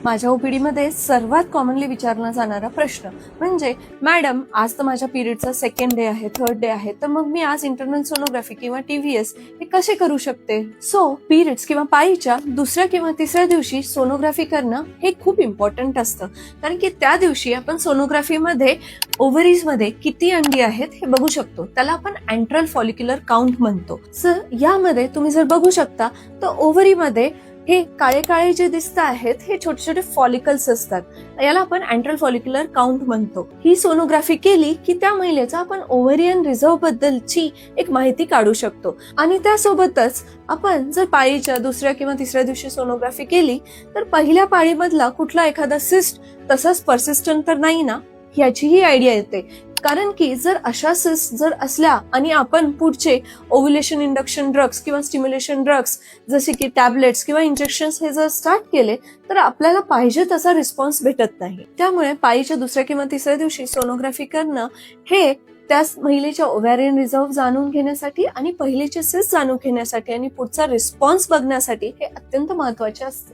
माझ्या ओपीडी मध्ये सर्वात कॉमनली विचारला जाणारा प्रश्न म्हणजे, मॅडम आज तर माझ्या पिरियडचा सेकंड डे आहे, थर्ड डे आहे, तर मग मी आज इंटरनल सोनोग्राफी किंवा TVS हे कसे करू शकते? सो पिरियड्स किंवा पाळीच्या दुसऱ्या किंवा तिसऱ्या दिवशी सोनोग्राफी करणं हे खूप इम्पॉर्टंट असतं, कारण की त्या दिवशी आपण सोनोग्राफीमध्ये ओव्हरीज मध्ये किती अंडी आहेत हे बघू शकतो. त्याला आपण अँट्रल फॉलिक्युलर काउंट म्हणतो. सर यामध्ये तुम्ही जर बघू शकता तर ओव्हरीमध्ये हे काळे काळे जे दिसत आहेत हे छोटे छोटे फॉलिकल्स असतात. याला आपण अँट्रल फॉलिक्युलर काउंट म्हणतो. ही सोनोग्राफी केली की त्या महिलेचा आपण ओव्हरियन रिझर्व बद्दलची एक माहिती काढू शकतो. आणि त्यासोबतच आपण जर पाळीच्या दुसऱ्या किंवा तिसऱ्या दिवशी सोनोग्राफी केली तर पहिल्या पाळीमधला कुठला एखादा सिस्ट तसाच परसिस्टंट तर नाही ना, याचीही आयडिया येते. कारण की जर अशा सिस्ट जर असल्या आणि आपण पुढचे ओव्युलेशन इंडक्शन ड्रग्स किंवा स्टिम्युलेशन ड्रग्स जसे की टॅबलेट्स किंवा इंजेक्शन्स हे जर स्टार्ट केले तर आपल्याला पाहिजे तसा रिस्पॉन्स भेटत नाही. त्यामुळे पाळीच्या दुसऱ्या किंवा तिसऱ्या दिवशी सोनोग्राफी करणं हे त्या महिलेच्या ओव्हॅरियन रिझर्व्ह जाणून घेण्यासाठी आणि पहिलेचे सिस्ट जाणून घेण्यासाठी आणि पुढचा रिस्पॉन्स बघण्यासाठी हे अत्यंत महत्वाचे असते.